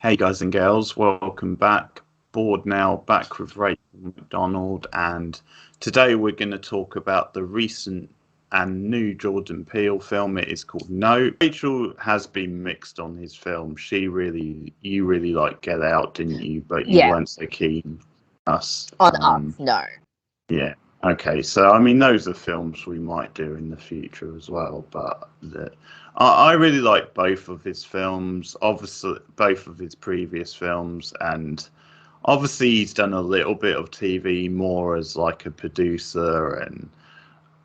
Hey guys and girls, welcome back. Board now, back with Rachel McDonald, and today we're going to talk about the recent and new Jordan Peele film. It is called Nope. Rachel has been mixed on his film. You really like Get Out, didn't you? But you Yeah. weren't so keen us. On us, no. Yeah. Okay. So I mean, those are films we might do in the future as well. But I really like both of his films. Obviously, both of his previous films, and obviously he's done a little bit of TV more as like a producer, and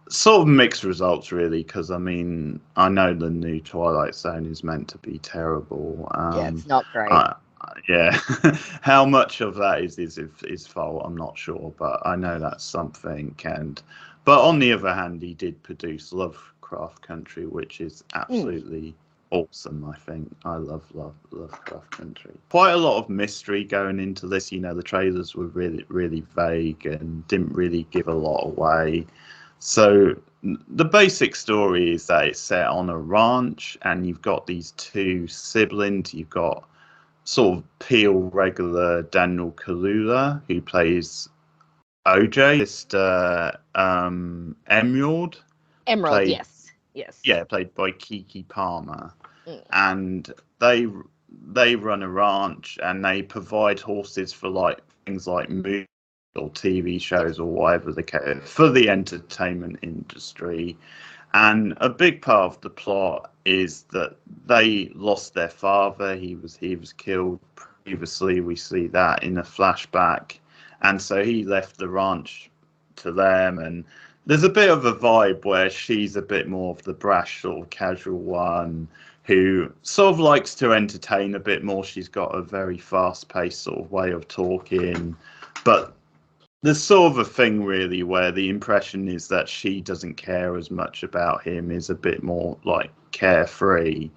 sort of mixed results really. Because I mean, I know the new Twilight Zone is meant to be terrible. Yeah, it's not great. Yeah, how much of that is his fault, I'm not sure, but I know that's something. But on the other hand, he did produce Lovecraft Country, which is absolutely awesome. I think I love Lovecraft Country. Quite a lot of mystery going into this. You know, the trailers were really vague and didn't really give a lot away. So the basic story is that it's set on a ranch, and you've got these two siblings. You've got sort of Peel regular Daniel Kaluuya, who plays OJ, Emerald. Emerald, Played, yes. Yeah, played by Keke Palmer. Mm. And they run a ranch, and they provide horses for like things like movies or TV shows or whatever the case, for the entertainment industry. And a big part of the plot is that they lost their father. He was killed previously. We see that in a flashback, and so he left the ranch to them. And there's a bit of a vibe where she's a bit more of the brash sort of casual one who sort of likes to entertain a bit more. She's got a very fast-paced sort of way of talking, but there's sort of a thing really where the impression is that she doesn't care as much about him, is a bit more like carefree,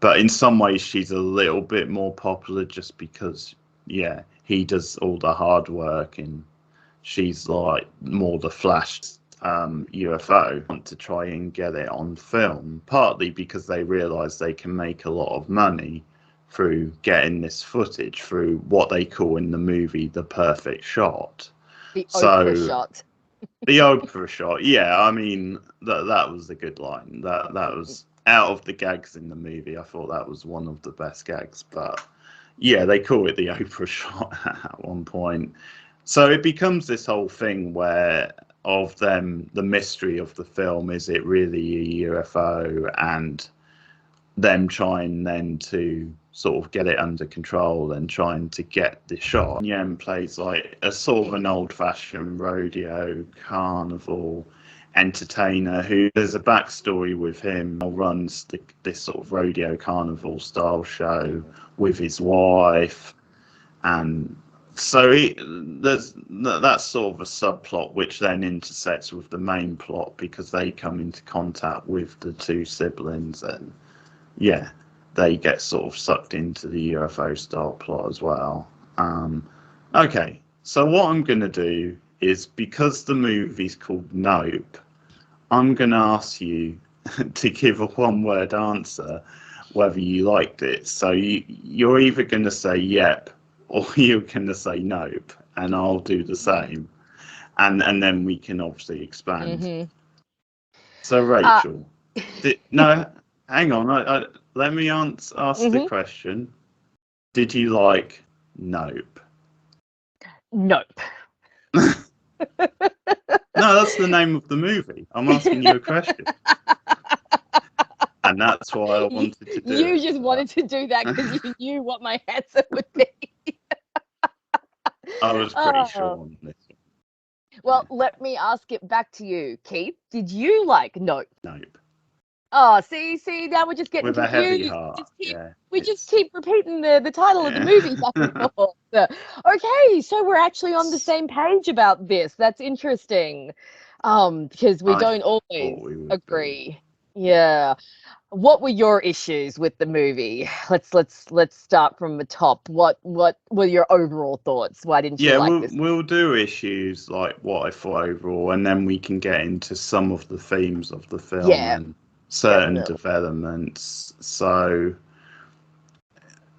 but in some ways she's a little bit more popular just because he does all the hard work, and she's like more the flash UFO. Want to try and get it on film, partly because they realize they can make a lot of money through getting this footage through what they call in the movie the perfect shot. The Oprah shot. The Oprah shot, yeah. I mean, that was a good line. That was out of the gags in the movie. I thought that was one of the best gags. But yeah, they call it the Oprah shot at one point. So it becomes this whole thing where of them, the mystery of the film, is it really a UFO, and them trying then to sort of get it under control and trying to get the shot. Yen plays like a sort of an old-fashioned rodeo carnival entertainer who, there's a backstory with him, runs this sort of rodeo carnival style show with his wife. And so there's that's sort of a subplot which then intersects with the main plot because they come into contact with the two siblings, and yeah, they get sort of sucked into the UFO style plot as well. Okay, so what I'm going to do is, because the movie's called Nope, I'm going to ask you to give a one-word answer whether you liked it. So you're either going to say yep or you're going to say nope, and I'll do the same. And then we can obviously expand. Mm-hmm. So, Rachel, no, hang on. Let me ask the question. Did you like Nope? Nope. No, that's the name of the movie. I'm asking you a question. And that's why I wanted to do it. You just wanted to do that because you knew what my answer would be. I was pretty sure on this. Well, let me ask it back to you, Keith. Did you like Nope? Nope. Oh, see, now we're just getting with confused. A heavy heart. We just keep repeating the title of the movie back and forth. Okay, so we're actually on the same page about this. That's interesting. Because we don't always agree. Yeah. What were your issues with the movie? Let's start from the top. What were your overall thoughts? Why didn't you like this? We'll do issues like what I thought overall, and then we can get into some of the themes of the film and certain developments. So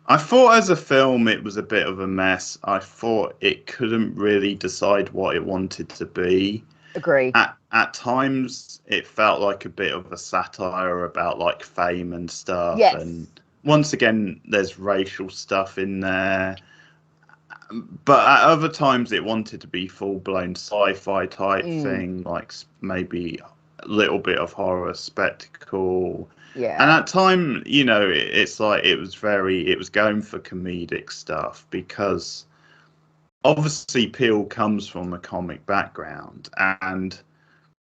I thought as a film it was a bit of a mess. I thought it couldn't really decide what it wanted to be. Agree. At times it felt like a bit of a satire about like fame and stuff. Yes. And once again, there's racial stuff in there. But at other times it wanted to be full-blown sci-fi type thing, like maybe a little bit of horror spectacle. Yeah. And at time, you know, it's like it was going for comedic stuff because obviously Peele comes from a comic background, and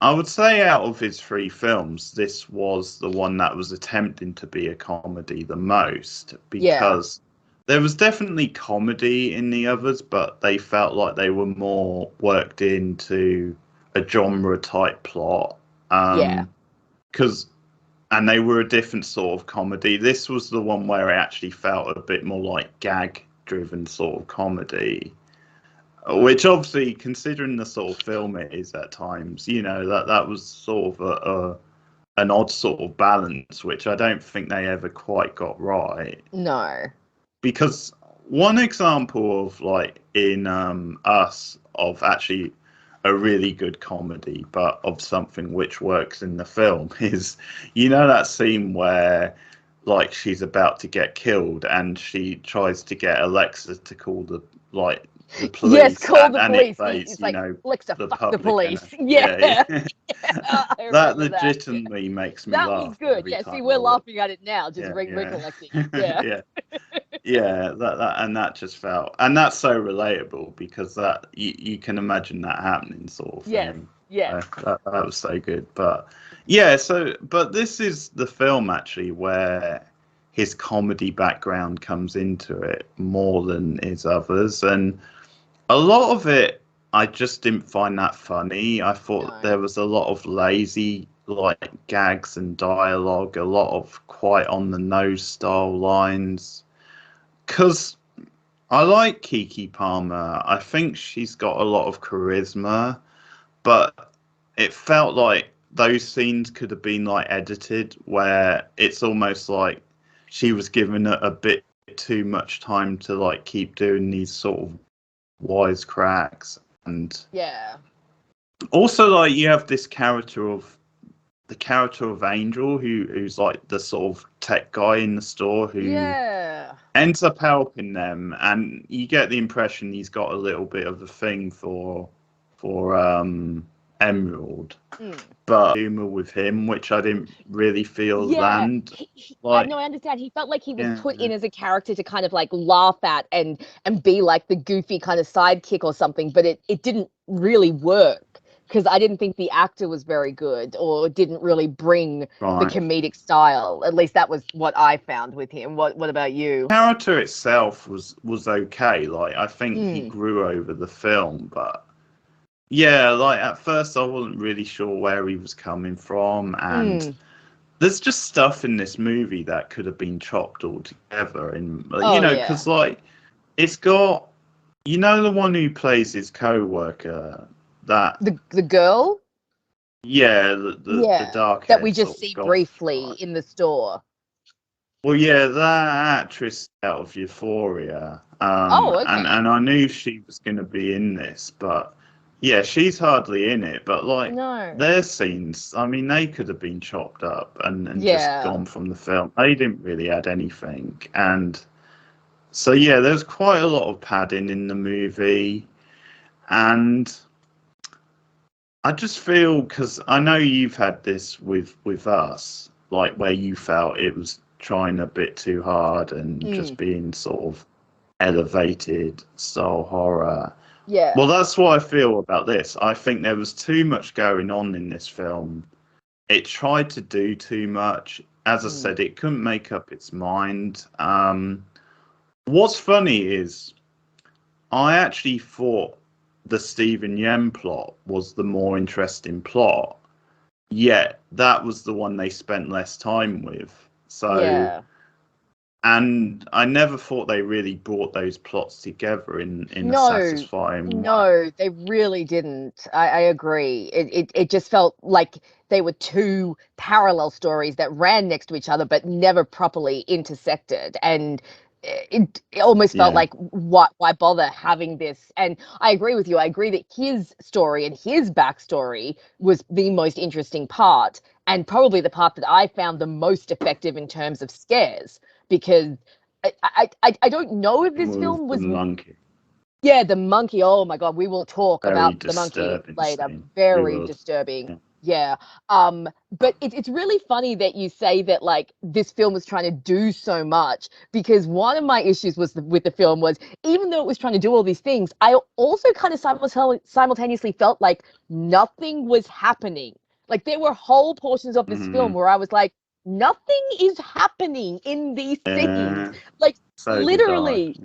I would say out of his 3 films, this was the one that was attempting to be a comedy the most, because there was definitely comedy in the others, but they felt like they were more worked into a genre type plot. And they were a different sort of comedy. This was the one where it actually felt a bit more like gag-driven sort of comedy, which obviously, considering the sort of film it is at times, you know, that was sort of an odd sort of balance, which I don't think they ever quite got right. No. Because one example of, like, in Us, of actually a really good comedy, but of something which works in the film, is, you know, that scene where, like, she's about to get killed and she tries to get Alexa to call the police. Yes, call the police. It's like, know, Alexa, the fuck the police. Yeah. That legitimately makes me laugh. That was good. Yeah, see, we're laughing at it now, just recollecting. Yeah. Yeah, that just felt, and that's so relatable, because that you can imagine that happening, sort of thing. Yeah. That was so good. But but this is the film actually where his comedy background comes into it more than his others, and a lot of it I just didn't find that funny. I thought there was a lot of lazy, like, gags and dialogue, a lot of quite on the nose style lines. Because I like Keke Palmer. I think she's got a lot of charisma, but it felt like those scenes could have been, like, edited, where it's almost like she was given a bit too much time to, like, keep doing these sort of wisecracks. And also, like, you have this character of Angel, who's like the sort of tech guy in the store, who ends up helping them, and you get the impression he's got a little bit of a thing for Emerald, but humor with him, which I didn't really feel land. I understand. He felt like he was put in as a character to kind of, like, laugh at and be like the goofy kind of sidekick or something, but it didn't really work, because I didn't think the actor was very good, or didn't really bring the comedic style. At least that was what I found with him. What about you? The character itself was okay. Like, I think he grew over the film, but yeah, like, at first I wasn't really sure where he was coming from, and there's just stuff in this movie that could have been chopped all together, and because like, it's got, you know, the one who plays his co-worker, that the girl, the dark that we just see briefly in the store. Well, yeah, that actress out of Euphoria, and I knew she was going to be in this, but yeah, she's hardly in it. But, like, their scenes, I mean, they could have been chopped up and just gone from the film. They didn't really add anything, and so there's quite a lot of padding in the movie, and I just feel, because I know you've had this with Us, like, where you felt it was trying a bit too hard and just being sort of elevated style horror. Yeah. Well, that's what I feel about this. I think there was too much going on in this film. It tried to do too much. As I said, it couldn't make up its mind. What's funny is I actually thought the Stephen Yen plot was the more interesting plot, yet that was the one they spent less time with. So, and I never thought they really brought those plots together in a satisfying way. No, they really didn't. I agree. It just felt like they were two parallel stories that ran next to each other but never properly intersected. And it almost felt like, why bother having this? And I agree with you. I agree that his story and his backstory was the most interesting part, and probably the part that I found the most effective in terms of scares, because I don't know if this film was the monkey. Yeah, the monkey. Oh my God, we will talk Very about the monkey later. scene. Very disturbing. Yeah. But it's really funny that you say that, like, this film was trying to do so much, because one of my issues with the film was, even though it was trying to do all these things, I also kind of simultaneously felt like nothing was happening. Like, there were whole portions of this film where I was like, nothing is happening in these scenes. Like, so literally.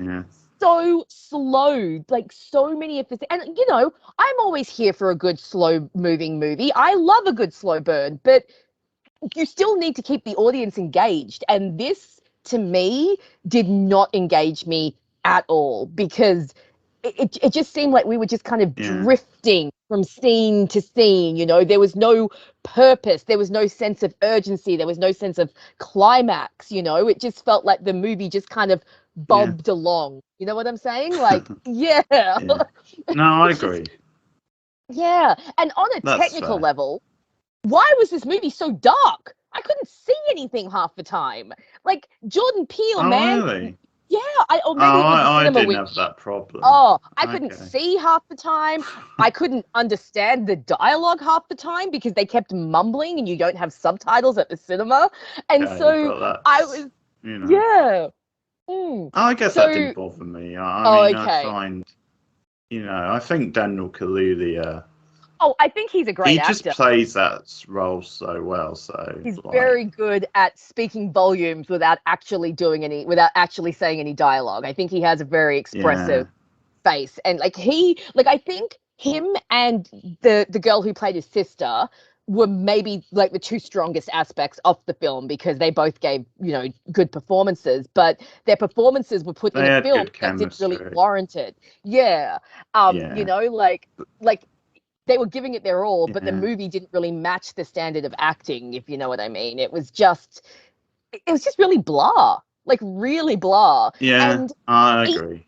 So slow, like so many of the things. And, you know, I'm always here for a good slow moving movie. I love a good slow burn, but you still need to keep the audience engaged. And this, to me, did not engage me at all, because it just seemed like we were just kind of drifting from scene to scene. You know, there was no purpose, there was no sense of urgency, there was no sense of climax. You know, it just felt like the movie just kind of bobbed along. You know what I'm saying? Like, No, I agree. And on a technical level, why was this movie so dark? I couldn't see anything half the time. Like, Jordan Peele, man. Really? Yeah, I didn't have that problem. I couldn't see half the time. I couldn't understand the dialogue half the time because they kept mumbling, and you don't have subtitles at the cinema. And so I was, I guess that didn't bother me. I find, I think Daniel Kaluuya. I think he's a great actor. He just plays that role so well. So he's very good at speaking volumes without actually saying any dialogue. I think he has a very expressive face, and I think him and the girl who played his sister were maybe like the two strongest aspects of the film, because they both gave, good performances, but their performances were put in a film that didn't really warrant it. They were giving it their all, but the movie didn't really match the standard of acting, if you know what I mean. It was just really blah, like really blah. Yeah, and I agree.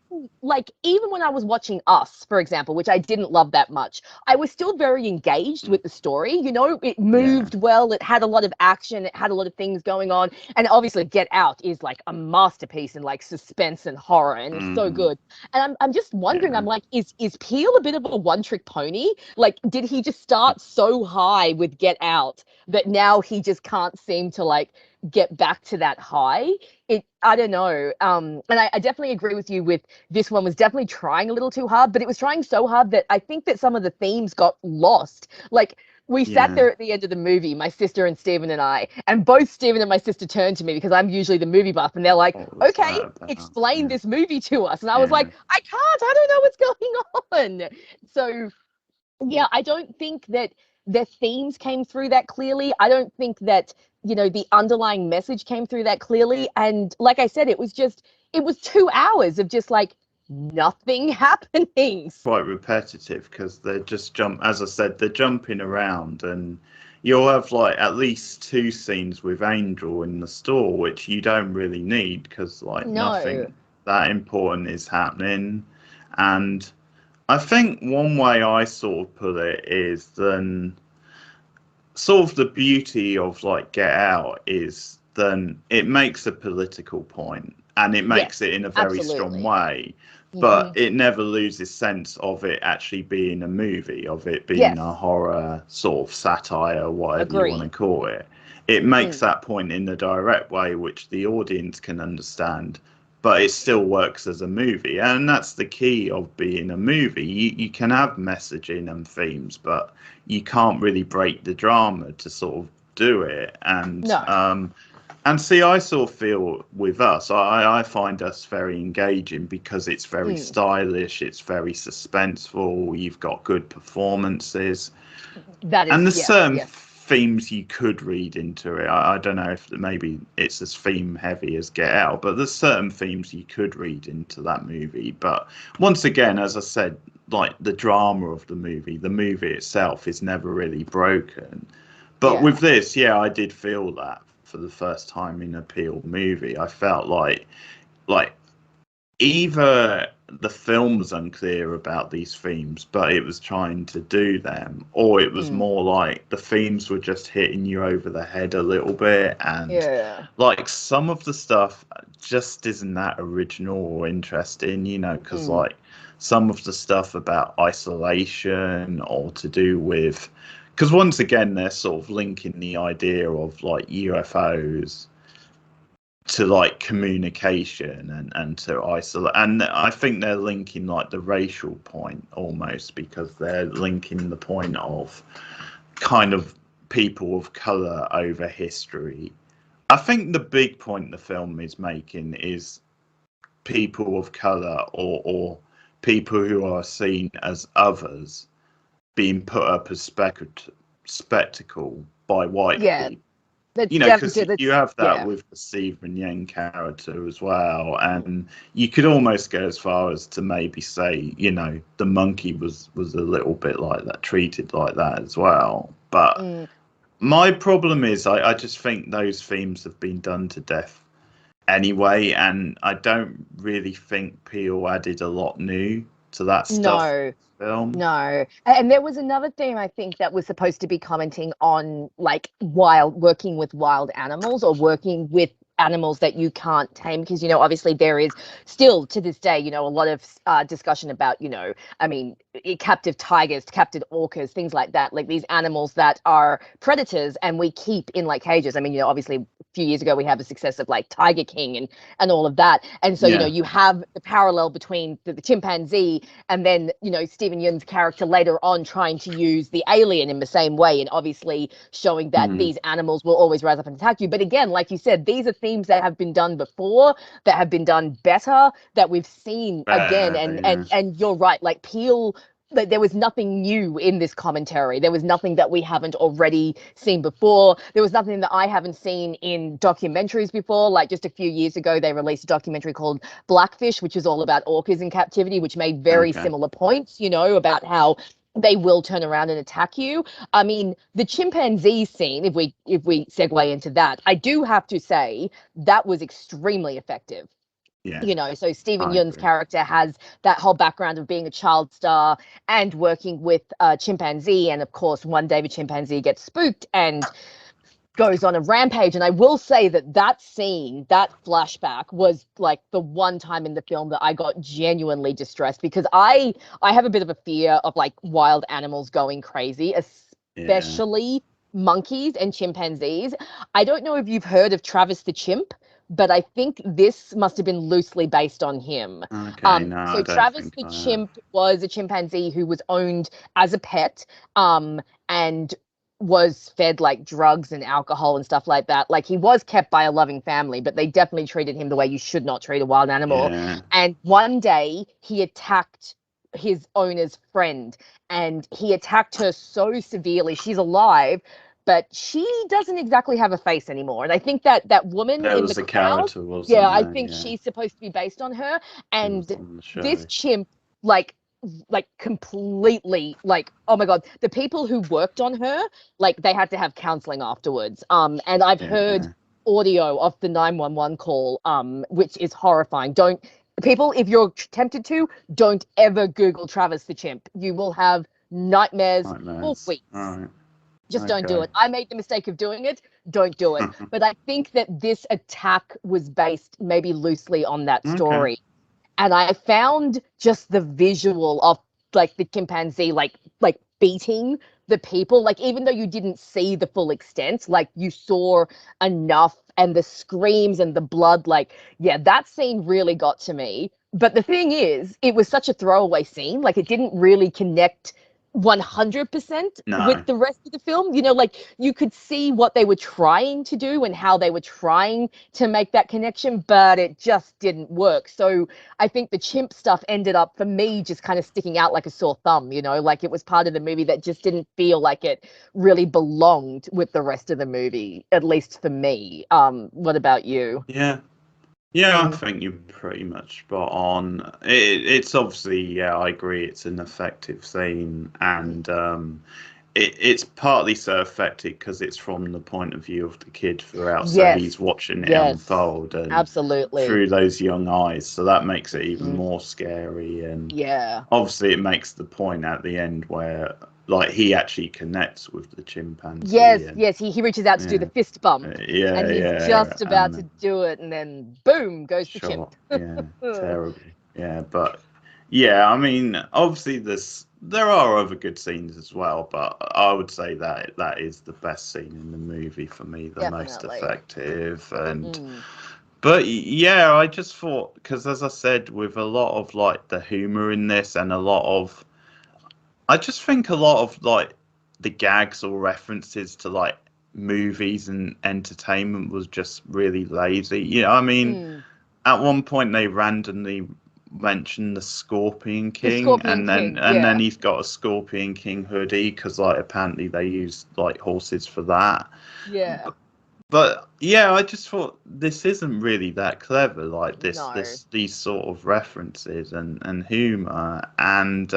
Even when I was watching Us, for example, which I didn't love that much, I was still very engaged with the story. It moved well. It had a lot of action. It had a lot of things going on. And obviously Get Out is like a masterpiece in like suspense and horror, and it's so good. And I'm just wondering, I'm like, is Peele a bit of a one-trick pony? Like, did he just start so high with Get Out that now he just can't seem to like get back to that high? I don't know. And I definitely agree with you with this one was definitely trying a little too hard, but it was trying so hard that I think that some of the themes got lost. Like, we sat there at the end of the movie, my sister and Stephen and I, and both Stephen and my sister turned to me, because I'm usually the movie buff, and they're like, okay, explain this movie to us. And I was like, I don't know what's going on. So, I don't think that the themes came through that clearly. I don't think that, the underlying message came through that clearly. And like I said, it was 2 hours of just like nothing happening. Quite repetitive, because they're just as I said, they're jumping around, and you'll have like at least 2 scenes with Angel in the store, which you don't really need, because nothing that important is happening. And I think one way I sort of put it is then sort of the beauty of like Get Out is then it makes a political point, and it makes it in a very strong way, but it never loses sense of it actually being a movie, of it being a horror sort of satire, whatever you want to call it. It makes that point in a direct way which the audience can understand, but it still works as a movie. And that's the key of being a movie. You can have messaging and themes, but you can't really break the drama to sort of do it. And and see, I sort of feel with Us, I find Us very engaging, because it's very stylish, it's very suspenseful, you've got good performances. And there's certain themes you could read into it. I don't know if maybe it's as theme heavy as Get Out, but there's certain themes you could read into that movie. But once again, as I said, like the drama of the movie itself is never really broken. But with this, I did feel that for the first time in a Peele movie. I felt like either the film was unclear about these themes, but it was trying to do them, or it was more like the themes were just hitting you over the head a little bit, and like some of the stuff just isn't that original or interesting, you know, because like some of the stuff about isolation or to do with, because once again they're sort of linking the idea of like UFOs to like communication and to isolate, and I think they're linking like the racial point almost, because they're linking the point of kind of people of color over history. I think the big point the film is making is people of color or people who are seen as others being put up as spectacle by white people. You know, because you have that with the Stephen Yen character as well, and you could almost go as far as to maybe say, you know, the monkey was a little bit like that, treated like that as well. But my problem is, I just think those themes have been done to death anyway, and I don't really think Peele added a lot new to that stuff. No. And there was another theme, I think, that was supposed to be commenting on like working with wild animals, or working with animals that you can't tame, because, you know, obviously there is still to this day, you know, a lot of discussion about, you know, I mean, captive tigers, captive orcas, things like that, like these animals that are predators and we keep in like cages. I mean, you know, obviously a few years ago we had the success of like Tiger King and all of that, and so you know, you have the parallel between the chimpanzee and then, you know, Stephen Yeun's character later on trying to use the alien in the same way, and obviously showing that these animals will always rise up and attack you. But again, like you said, these are themes that have been done before, that have been done better, that we've seen again. And you're right, like Peele, like there was nothing new in this commentary. There was nothing that we haven't already seen before. There was nothing that I haven't seen in documentaries before. Like just a few years ago, they released a documentary called Blackfish, which was all about orcas in captivity, which made very similar points, you know, about how they will turn around and attack you. I mean, the chimpanzee scene, if we segue into that, I do have to say that was extremely effective. You know, so Stephen Yeun's character has that whole background of being a child star and working with a chimpanzee, and of course one day the chimpanzee gets spooked and goes on a rampage. And I will say that that scene, that flashback, was like the one time in the film that I got genuinely distressed, because I have a bit of a fear of like wild animals going crazy, especially monkeys and chimpanzees. I don't know if you've heard of Travis the chimp, but I think this must have been loosely based on him. So Travis the chimp was a chimpanzee who was owned as a pet, and was fed like drugs and alcohol and stuff like that. Like he was kept by a loving family, but they definitely treated him the way you should not treat a wild animal. And one day he attacked his owner's friend, and he attacked her so severely. She's alive, but she doesn't exactly have a face anymore. And I think that that woman in the crowd, I think she's supposed to be based on her. And this chimp, like completely, like, oh my god, the people who worked on her, like they had to have counseling afterwards. And I've heard audio of the 911 call, which is horrifying. People, if you're tempted to, don't ever Google Travis the chimp. You will have nightmares for weeks. Just don't do it. I made the mistake of doing it. Don't do it. But I think that this attack was based maybe loosely on that story. And I found just the visual of like the chimpanzee, like beating the people, like even though you didn't see the full extent, like you saw enough, and the screams and the blood, like, yeah, that scene really got to me. But the thing is, it was such a throwaway scene. Like it didn't really connect 100% with the rest of the film. You know, like you could see what they were trying to do and how they were trying to make that connection, but it just didn't work. So I think the chimp stuff ended up, for me, just kind of sticking out like a sore thumb, you know, like it was part of the movie that just didn't feel like it really belonged with the rest of the movie, at least for me. What about you? Yeah, I think you're pretty much spot on. It's obviously, I agree, it's an effective scene, and it's partly so affected because it's from the point of view of the kid throughout, so Yes. he's watching it Yes. unfold and Absolutely. through those young eyes, so that makes it even more scary. And obviously it makes the point at the end where like he actually connects with the chimpanzee. Yes, he reaches out to do the fist bump, and he's just about to do it, and then boom goes the chimp. Terrible. But I mean, obviously there are other good scenes as well, but I would say that is the best scene in the movie for me, the most effective. And but I just thought, because as I said, with a lot of like the humor in this and I just think a lot of like the gags or references to like movies and entertainment was just really lazy. I mean, at one point they randomly mentioned the Scorpion King, and then he's got a Scorpion King hoodie because like apparently they use like horses for that. But I just thought this isn't really that clever, like these sort of references and humor. And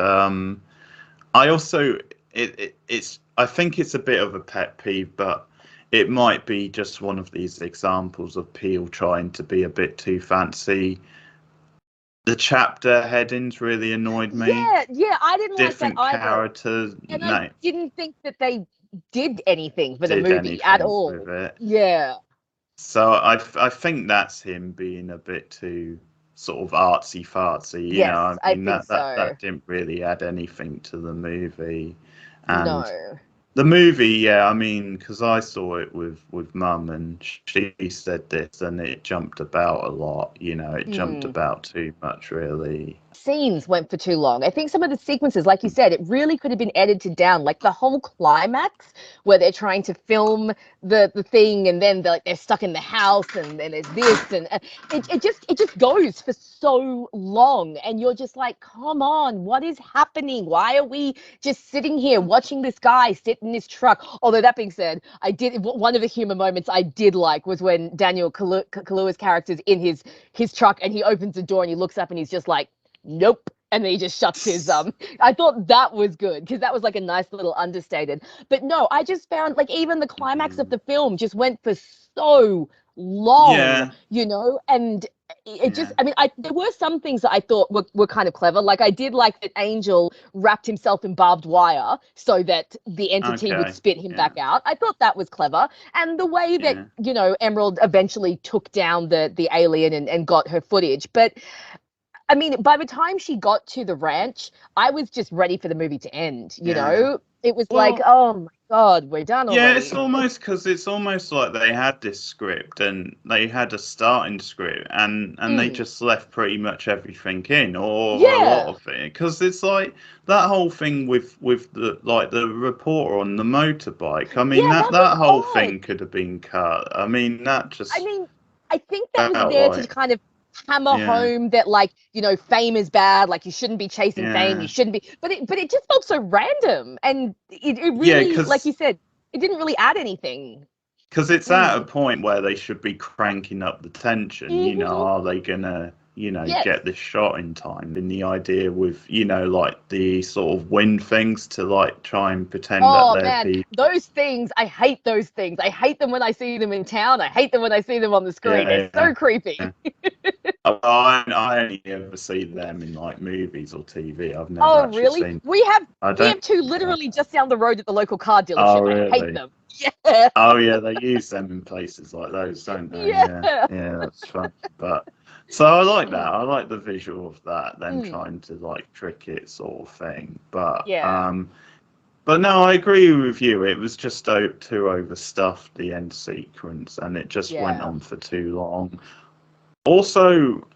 I also I think it's a bit of a pet peeve, but it might be just one of these examples of Peele trying to be a bit too fancy. The chapter headings really annoyed me. Yeah, I didn't Different like that either. characters. And I didn't think that they did anything for the movie at all. With it. Yeah. So I think that's him being a bit too sort of artsy fartsy. You know, I mean that didn't really add anything to the movie. And the movie, I mean, because I saw it with Mum, and she said this, and it jumped about a lot. It jumped about too much, really. Scenes went for too long. I think some of the sequences, like you said, it really could have been edited down. Like the whole climax where they're trying to film the thing, and then they're stuck in the house, and then there's this, and it just goes for so long, and you're just like, come on, what is happening? Why are we just sitting here watching this guy sit in his truck? Although that being said, one of the humor moments I did like was when Daniel Kaluuya's character's in his truck, and he opens the door and he looks up and he's just like, nope, and then he just shuts his I thought that was good because that was like a nice little understated. But no, I just found like even the climax of the film just went for so long, and it just, I mean, there were some things that I thought were kind of clever. Like I did like that Angel wrapped himself in barbed wire so that the entity would spit him back out. I thought that was clever. And the way that, Emerald eventually took down the alien and got her footage. But I mean, by the time she got to the ranch, I was just ready for the movie to end, you know? It was like, oh my God, we're done already. Yeah, it's almost like they had this script and they had a starting script and they just left pretty much everything in, or a lot of it. Because it's like that whole thing with the reporter on the motorbike. I mean, that whole thing could have been cut. I mean, I think that was there to kind of hammer home that, like, fame is bad, like you shouldn't be chasing fame, you shouldn't be, but it just felt so random, and it really, like you said, it didn't really add anything. Because it's at a point where they should be cranking up the tension. Are they gonna get this shot in time? And the idea with like the sort of wind things to like try and pretend that they're people. Those things, I hate those things. I hate them when I see them in town. I hate them when I see them on the screen. They're so creepy. I only ever see them in like movies or TV. I've never actually really? seen. We have two literally just down the road at the local car dealership. Really? I hate them. Yeah. Oh yeah, they use them in places like those, don't they? Yeah, that's fun. But so I like that. I like the visual of that. Them trying to like trick it, sort of thing. But but no, I agree with you. It was just too overstuffed, the end sequence, and it just went on for too long. Also,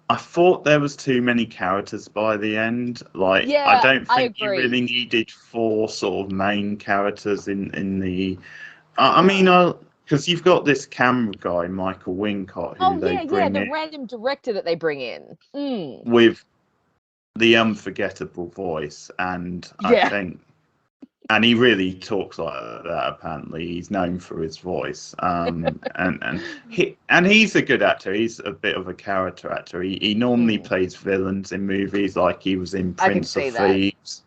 I thought there was too many characters by the end. Like, I don't think you really needed 4 sort of main characters in the. I mean, because you've got this camera guy, Michael Wincott, who they bring in. The random director that they bring in with the unforgettable voice, and I think. And he really talks like that. Apparently, he's known for his voice, and he's a good actor. He's a bit of a character actor. He normally plays villains in movies, like he was in Prince of Thieves.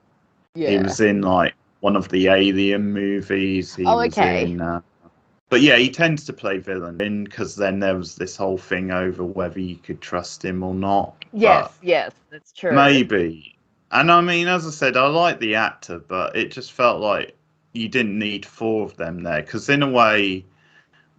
Yeah. He was in like one of the Alien movies. He Oh, was okay. in. But yeah, he tends to play villain because then there was this whole thing over whether you could trust him or not. Yes, But yes, that's true. maybe. And I mean, as I said, I like the actor, but it just felt like you didn't need four of them there because in a way,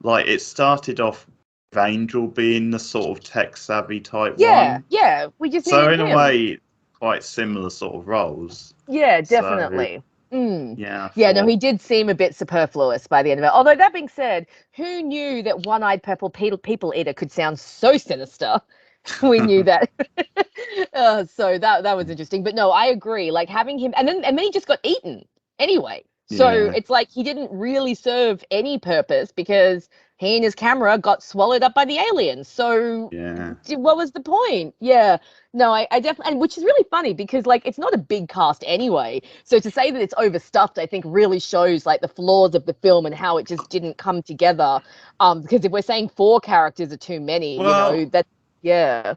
like it started off with Angel being the sort of tech savvy type one. Yeah, we just So needed in a him. way, quite similar sort of roles. Yeah, So definitely. Mm. yeah, I Yeah, no, thought. he did seem a bit superfluous by the end of it. Although that being said, who knew that one-eyed purple people eater could sound so sinister? We knew that. So that was interesting. But no, I agree. Like having him, and then he just got eaten anyway. So Yeah, it's like he didn't really serve any purpose because he and his camera got swallowed up by the aliens. So yeah. what was the point? Yeah. No, I definitely, and which is really funny because like it's not a big cast anyway. So to say that it's overstuffed, I think really shows like the flaws of the film and how it just didn't come together. Because if we're saying four characters are too many, Well, that yeah.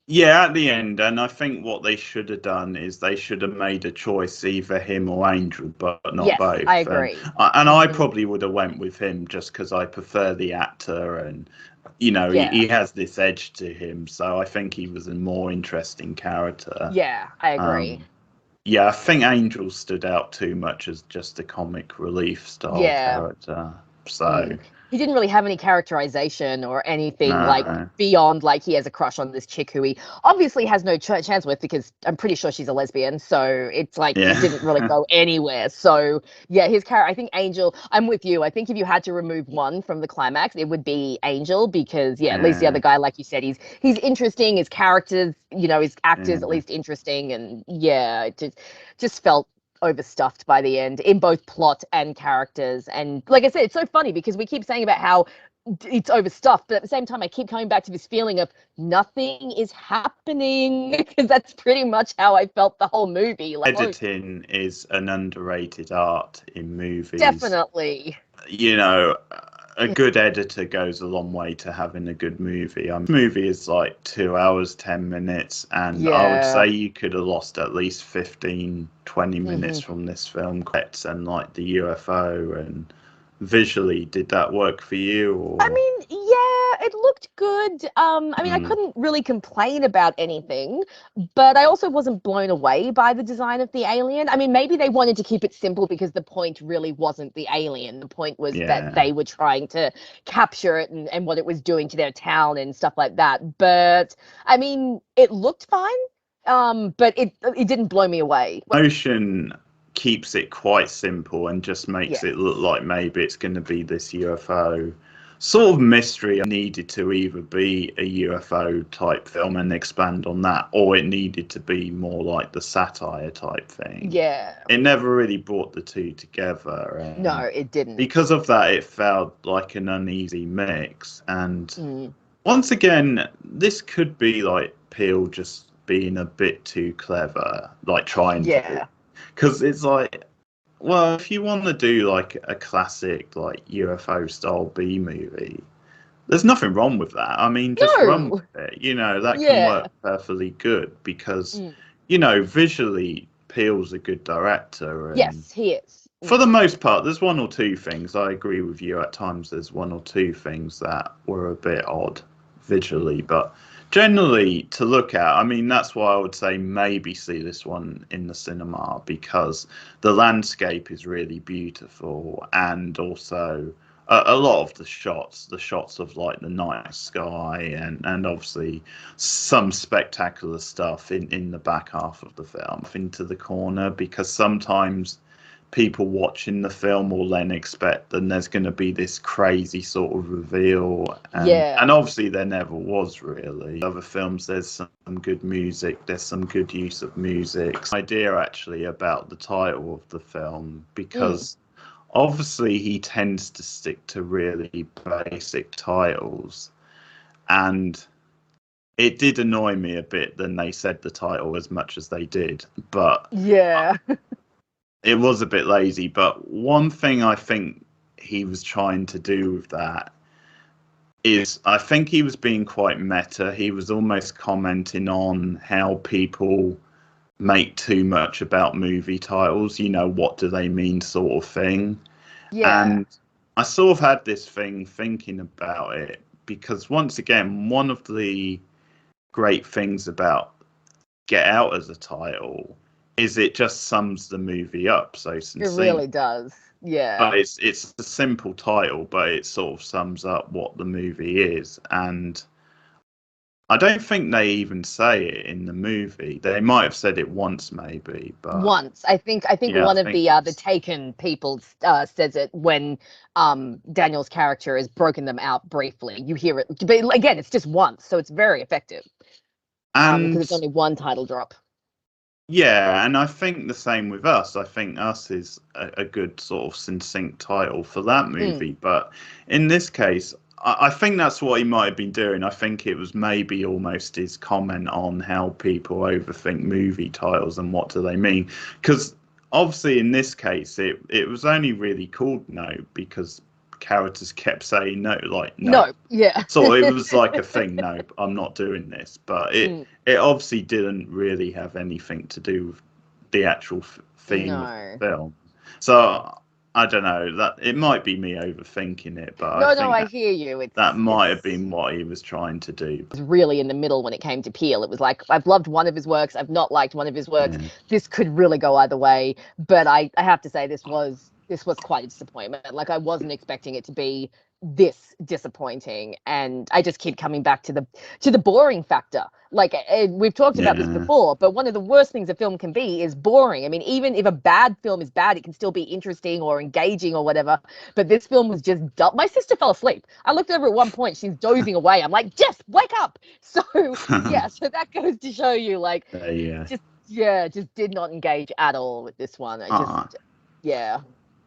yeah, at the end, and I think what they should have done is they should have made a choice, either him or Angel, but not Yes, I both. agree. And I Hmm. probably would have went with him just because I prefer the actor, and you know Yeah. he has this edge to him, so I think he was a more interesting character. Yeah, I agree. Yeah, I think Angel stood out too much as just a comic relief style Yeah. character. So Mm. He didn't really have any characterization or anything like no, beyond like he has a crush on this chick who he obviously has no chance with because I'm pretty sure she's a lesbian. So it's like it yeah, didn't really go anywhere. So yeah, his character, I think Angel, I'm with you. I think if you had to remove one from the climax, it would be Angel because yeah, at least the yeah, other guy, like you said, he's interesting. His characters, his actors at yeah. least interesting, and yeah, it just felt overstuffed by the end in both plot and characters. And like I said, it's so funny because we keep saying about how it's overstuffed, but at the same time, I keep coming back to this feeling of nothing is happening because that's pretty much how I felt the whole movie. Like, Editing is an underrated art in movies. definitely. You know, a good editor goes a long way to having a good movie. This movie is like 2 hours, 10 minutes, and I would Yeah. say you could have lost at least 15, 20 minutes Mm-hmm. from this film. And like the UFO and visually, did that work for you? I Or mean, yeah, it looked good. I mean, I mm, couldn't really complain about anything, but I also wasn't blown away by the design of the alien. I mean, maybe they wanted to keep it simple because the point really wasn't the alien. The point was that yeah. they were trying to capture it and what it was doing to their town and stuff like that. But I mean, it looked fine. But it didn't blow me away. Motion keeps it quite simple and just makes Yeah. it look like maybe it's going to be this UFO sort of mystery. I needed to either be a UFO type film and expand on that, or it needed to be more like the satire type thing. Yeah. It never really brought the two together. And No, it didn't. because of that, it felt like an uneasy mix. And Mm. once again, this could be like Peel just being a bit too clever, like trying to, Yeah. because it's like, well, if you want to do like a classic like UFO style B movie, there's nothing wrong with that. I mean, just run No. with it. You know, that can Yeah. work perfectly good because, Mm. you know, visually Peele's a good director, and Yes, he is. for the most part, there's one or two things. I agree with you. At times, there's one or two things that were a bit odd visually, but generally to look at, I mean, that's why I would say maybe see this one in the cinema because the landscape is really beautiful, and also a lot of the shots of like the night sky, and obviously some spectacular stuff in the back half of the film into the corner, because sometimes people watching the film will then expect then there's going to be this crazy sort of reveal, and Yeah. obviously there never was really. Other films, there's some good music, there's some good use of music. Idea actually about the title of the film, Mm. because obviously he tends to stick to really basic titles, and it did annoy me a bit when they said the title as much as they did, but Yeah. it was a bit lazy. But one thing I think he was trying to do with that is I think he was being quite meta. He was almost commenting on how people make too much about movie titles, what do they mean sort of thing. Yeah. And I sort of had this thing thinking about it, because once again, one of the great things about Get Out as a title is it just sums the movie up so succinctly. It really does. Yeah. But it's a simple title, but it sort of sums up what the movie is. And I don't think they even say it in the movie. They might have said it once, maybe, but once. I think yeah, one of the Taken people says it when Daniel's character has broken them out briefly. You hear it, but again, it's just once, so it's very effective. Because it's only one title drop. Yeah, and I think the same with Us. I think Us is a good sort of succinct title for that movie. But in this case, I think that's what he might have been doing. I think it was maybe almost his comment on how people overthink movie titles and what do they mean. Because obviously in this case, it was only really called No because characters kept saying no, like no. Yeah. So it was like a thing, no, I'm not doing this. But it obviously didn't really have anything to do with the actual theme of the film. So I don't know, that it might be me overthinking it, but I hear you. That might have been what he was trying to do. It was really in the middle when it came to Peele. It was like, I've loved one of his works, I've not liked one of his works. Yeah. This could really go either way. But I have to say this was quite a disappointment. Like, I wasn't expecting it to be this disappointing, and I just keep coming back to the boring factor. Like, we've talked about this before, but one of the worst things a film can be is boring. I mean, even if a bad film is bad, it can still be interesting or engaging or whatever. But this film was just dull. My sister fell asleep. I looked over at one point, she's dozing away. I'm like, Jess, wake up. So yeah, so that goes to show you, like, just did not engage at all with this one.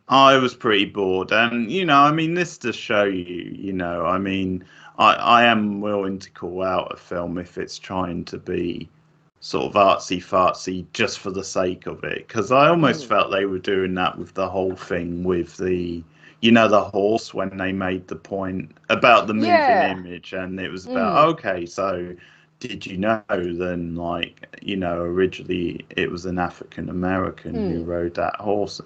I was pretty bored, and I mean, this to show you, I mean, I am willing to call out a film if it's trying to be sort of artsy fartsy just for the sake of it, because I almost felt they were doing that with the whole thing with the the horse, when they made the point about the moving image, and it was about okay, so did you know then, like, originally it was an African American who rode that horse,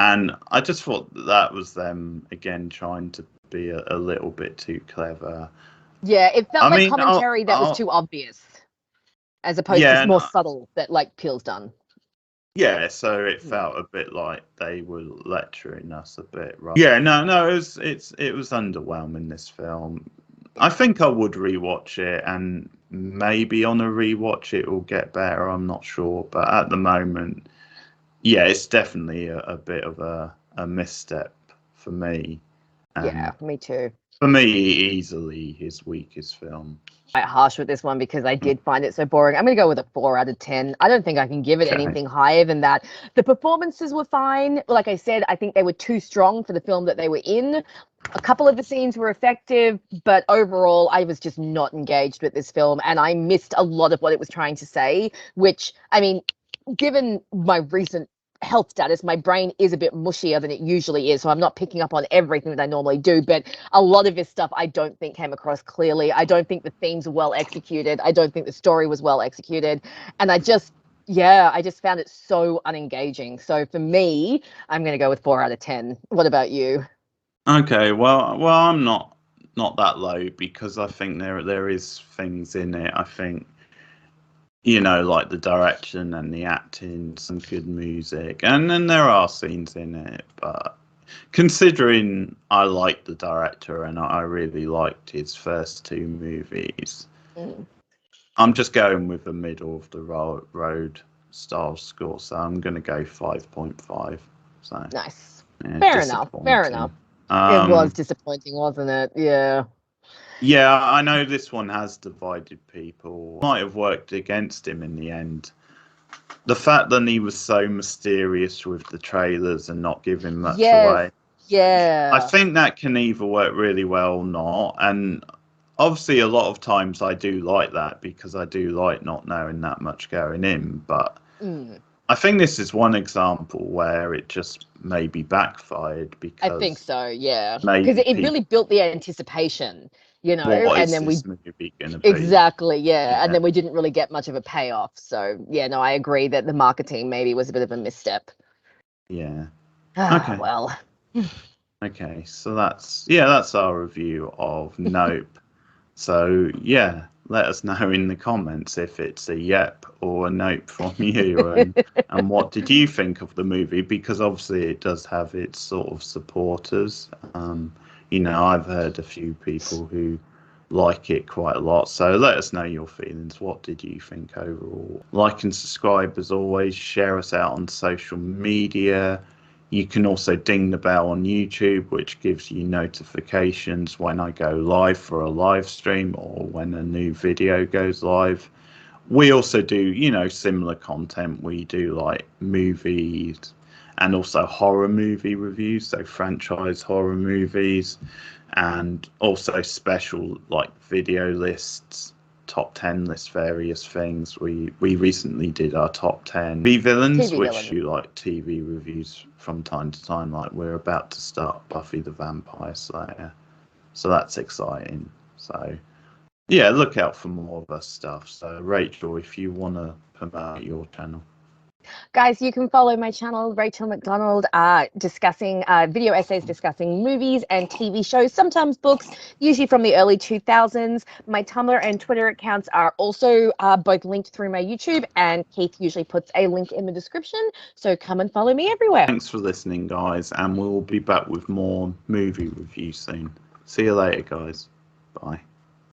and I just thought that was them, again, trying to be a little bit too clever. Yeah, it felt like commentary that was too obvious, as opposed to more subtle that, like, Peele's done. Yeah, so it felt a bit like they were lecturing us a bit, right? Yeah, no, it was underwhelming, this film. I think I would rewatch it, and maybe on a rewatch it will get better. I'm not sure, but at the moment, yeah, it's definitely a bit of a misstep for me. Yeah, me too. For me, easily his weakest film. Quite harsh with this one because I did find it so boring. I'm going to go with a 4 out of 10. I don't think I can give it anything higher than that. The performances were fine. Like I said, I think they were too strong for the film that they were in. A couple of the scenes were effective, but overall, I was just not engaged with this film, and I missed a lot of what it was trying to say, which, I mean, given my recent health status, my brain is a bit mushier than it usually is, so I'm not picking up on everything that I normally do, but a lot of this stuff I don't think came across clearly. I don't think the themes were well executed. I don't think the story was well executed, and I just found it so unengaging. So for me, I'm going to go with 4 out of 10. What about you? Okay, well, I'm not that low, because I think there is things in it. I think, like the direction and the acting, some good music, and then there are scenes in it. But considering I like the director and I really liked his first 2 movies, I'm just going with the middle of the road style score. So I'm going to go 5.5. So nice. Yeah, Fair enough. It was disappointing, wasn't it? Yeah. Yeah, I know this one has divided people. Might have worked against him in the end. The fact that he was so mysterious with the trailers and not giving much away. Yeah. I think that can either work really well or not. And obviously, a lot of times I do like that, because I do like not knowing that much going in. But I think this is one example where it just maybe backfired, because I think so, yeah. Because it really built the anticipation. you know, what and is then this movie gonna be? exactly, Yeah. and then we didn't really get much of a payoff. So yeah, no, I agree that the marketing maybe was a bit of a misstep. Yeah. Ah, Okay. well. Okay, so that's our review of Nope. So yeah, let us know in the comments if it's a yep or a nope from you, and what did you think of the movie? Because obviously it does have its sort of supporters. You know, I've heard a few people who like it quite a lot. So let us know your feelings. What did you think overall? Like and subscribe as always. Share us out on social media. You can also ding the bell on YouTube, which gives you notifications when I go live for a live stream or when a new video goes live. We also do, you know, similar content. We do like movies and also horror movie reviews, so franchise horror movies, and also special like video lists, top 10 lists, various things. We recently did our top 10 TV villains, which do like TV reviews from time to time. Like we're about to start Buffy the Vampire Slayer, so that's exciting. So yeah, look out for more of our stuff. So Rachel, if you want to promote your channel. Guys, you can follow my channel, Rachel McDonald, discussing video essays discussing movies and TV shows, sometimes books, usually from the early 2000s. My Tumblr and Twitter accounts are also both linked through my YouTube, and Keith usually puts a link in the description, so come and follow me everywhere. Thanks for listening, guys, and we'll be back with more movie reviews soon. See you later, guys. Bye.